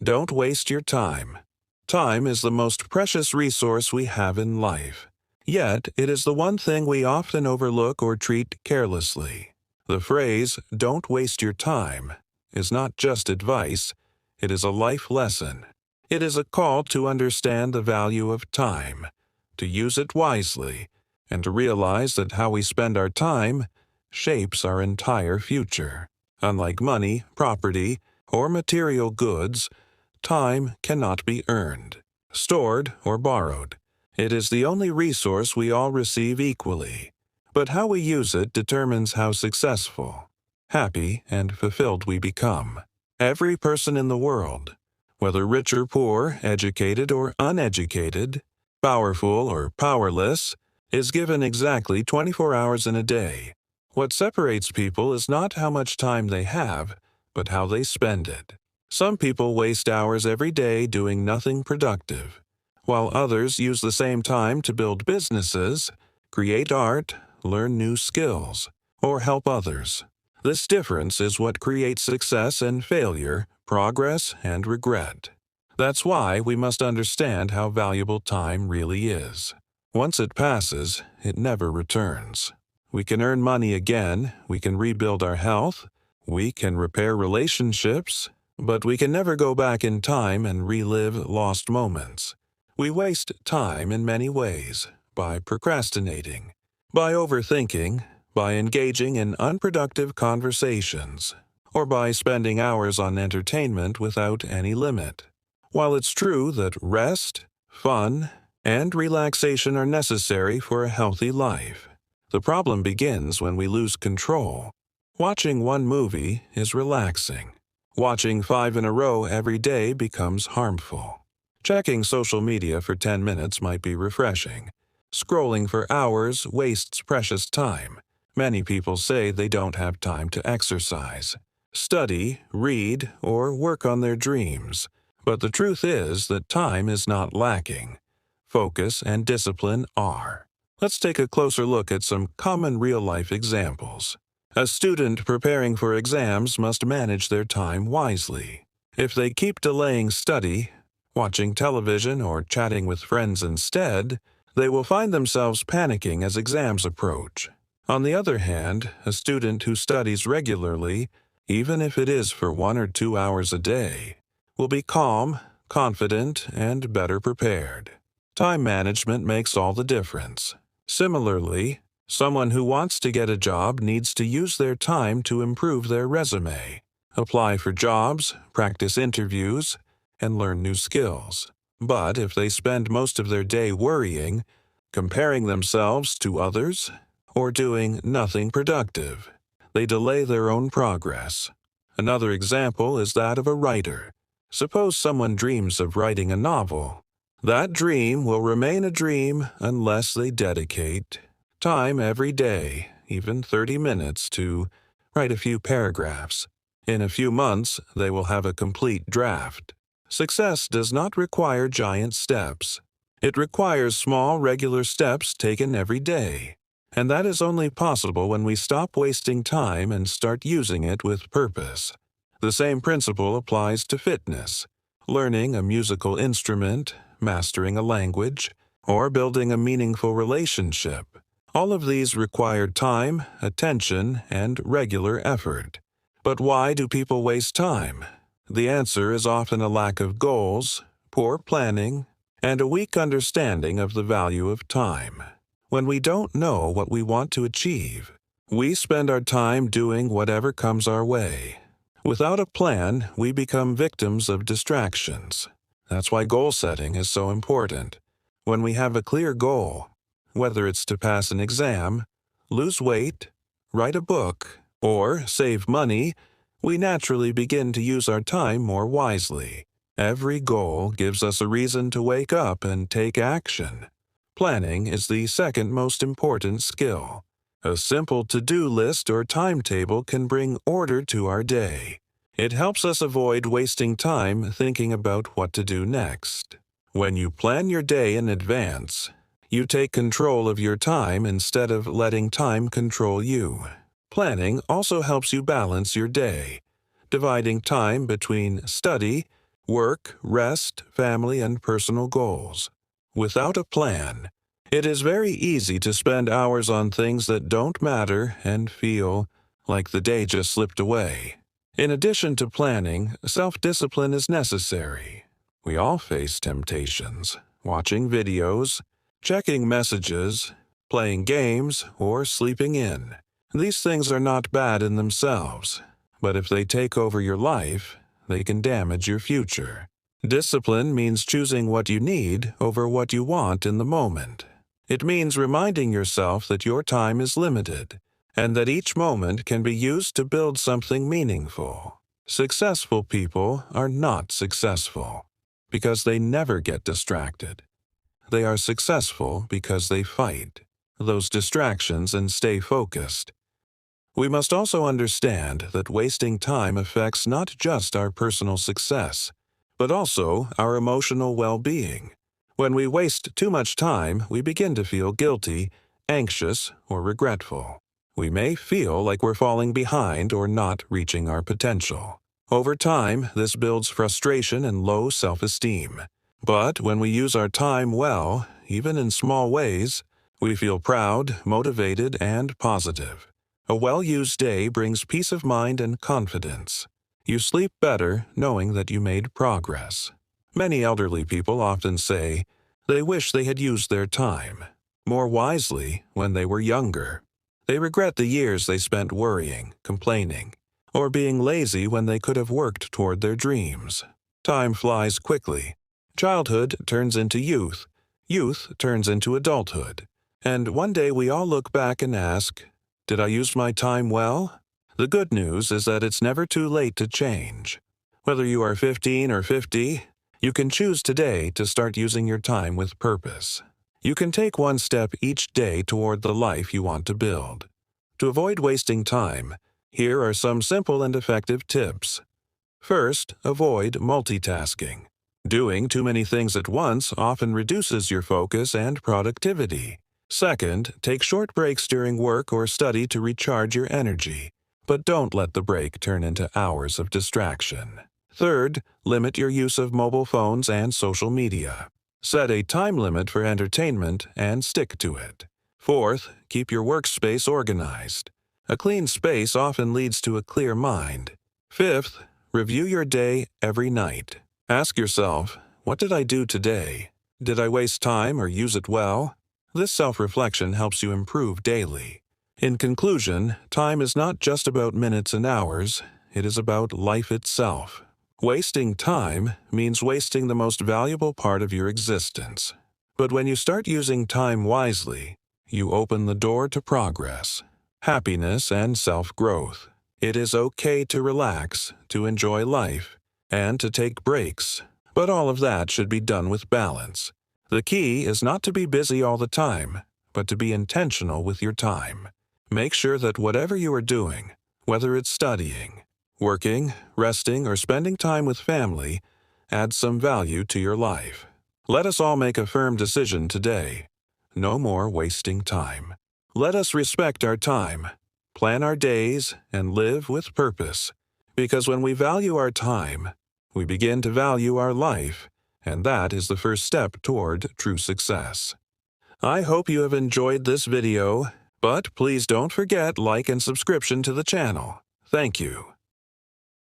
Don't waste your time. Time is the most precious resource we have in life. Yet, it is the one thing we often overlook or treat carelessly. The phrase, "don't waste your time," is not just advice, it is a life lesson. It is a call to understand the value of time, to use it wisely, and to realize that how we spend our time shapes our entire future. Unlike money, property, or material goods, time cannot be earned, stored, or borrowed. It is the only resource we all receive equally. But how we use it determines how successful, happy, and fulfilled we become. Every person in the world, whether rich or poor, educated or uneducated, powerful or powerless, is given exactly 24 hours in a day. What separates people is not how much time they have, but how they spend it. Some people waste hours every day doing nothing productive, while others use the same time to build businesses, create art, learn new skills, or help others. This difference is what creates success and failure, progress and regret. That's why we must understand how valuable time really is. Once it passes, it never returns. We can earn money again, we can rebuild our health, we can repair relationships, but we can never go back in time and relive lost moments. We waste time in many ways, by procrastinating, by overthinking, by engaging in unproductive conversations, or by spending hours on entertainment without any limit. While it's true that rest, fun, and relaxation are necessary for a healthy life, the problem begins when we lose control. Watching one movie is relaxing. Watching 5 in a row every day becomes harmful. Checking social media for 10 minutes might be refreshing. Scrolling for hours wastes precious time. Many people say they don't have time to exercise, study, read, or work on their dreams. But the truth is that time is not lacking. Focus and discipline are. Let's take a closer look at some common real-life examples. A student preparing for exams must manage their time wisely. If they keep delaying study, watching television, or chatting with friends instead, they will find themselves panicking as exams approach. On the other hand, a student who studies regularly, even if it is for 1 or 2 hours a day, will be calm, confident, and better prepared. Time management makes all the difference. Similarly, someone who wants to get a job needs to use their time to improve their resume, apply for jobs, practice interviews, and learn new skills. But if they spend most of their day worrying, comparing themselves to others, or doing nothing productive, they delay their own progress. Another example is that of a writer. Suppose someone dreams of writing a novel. That dream will remain a dream unless they dedicate time every day, even 30 minutes, to write a few paragraphs. In a few months, they will have a complete draft. Success does not require giant steps. It requires small, regular steps taken every day. And that is only possible when we stop wasting time and start using it with purpose. The same principle applies to fitness. Learning a musical instrument, mastering a language, or building a meaningful relationship. All of these require time, attention, and regular effort. But why do people waste time? The answer is often a lack of goals, poor planning, and a weak understanding of the value of time. When we don't know what we want to achieve, we spend our time doing whatever comes our way. Without a plan, we become victims of distractions. That's why goal setting is so important. When we have a clear goal, whether it's to pass an exam, lose weight, write a book, or save money, we naturally begin to use our time more wisely. Every goal gives us a reason to wake up and take action. Planning is the second most important skill. A simple to-do list or timetable can bring order to our day. It helps us avoid wasting time thinking about what to do next. When you plan your day in advance, you take control of your time instead of letting time control you. Planning also helps you balance your day, dividing time between study, work, rest, family, and personal goals. Without a plan, it is very easy to spend hours on things that don't matter and feel like the day just slipped away. In addition to planning, self-discipline is necessary. We all face temptations, watching videos, checking messages, playing games, or sleeping in. These things are not bad in themselves, but if they take over your life, they can damage your future. Discipline means choosing what you need over what you want in the moment. It means reminding yourself that your time is limited, and that each moment can be used to build something meaningful. Successful people are not successful because they never get distracted. They are successful because they fight those distractions and stay focused. We must also understand that wasting time affects not just our personal success, but also our emotional well-being. When we waste too much time, we begin to feel guilty, anxious, or regretful. We may feel like we're falling behind or not reaching our potential. Over time, this builds frustration and low self-esteem. But when we use our time well, even in small ways, we feel proud, motivated, and positive. A well-used day brings peace of mind and confidence. You sleep better knowing that you made progress. Many elderly people often say they wish they had used their time more wisely when they were younger. They regret the years they spent worrying, complaining, or being lazy when they could have worked toward their dreams. Time flies quickly. Childhood turns into youth. Youth turns into adulthood. And one day we all look back and ask, did I use my time well? The good news is that it's never too late to change. Whether you are 15 or 50, you can choose today to start using your time with purpose. You can take one step each day toward the life you want to build. To avoid wasting time, here are some simple and effective tips. First, avoid multitasking. Doing too many things at once often reduces your focus and productivity. Second, take short breaks during work or study to recharge your energy, but don't let the break turn into hours of distraction. Third, limit your use of mobile phones and social media. Set a time limit for entertainment and stick to it. Fourth, keep your workspace organized. A clean space often leads to a clear mind. Fifth, review your day every night. Ask yourself, what did I do today? Did I waste time or use it well? This self-reflection helps you improve daily. In conclusion, time is not just about minutes and hours, it is about life itself. Wasting time means wasting the most valuable part of your existence. But when you start using time wisely, you open the door to progress, happiness, and self-growth. It is okay to relax, to enjoy life, and to take breaks, but all of that should be done with balance. The key is not to be busy all the time, but to be intentional with your time. Make sure that whatever you are doing, whether it's studying, working, resting, or spending time with family, adds some value to your life. Let us all make a firm decision today. No more wasting time. Let us respect our time, plan our days, and live with purpose. Because when we value our time, we begin to value our life, and that is the first step toward true success. I hope you have enjoyed this video, but please don't forget like and subscription to the channel. Thank you.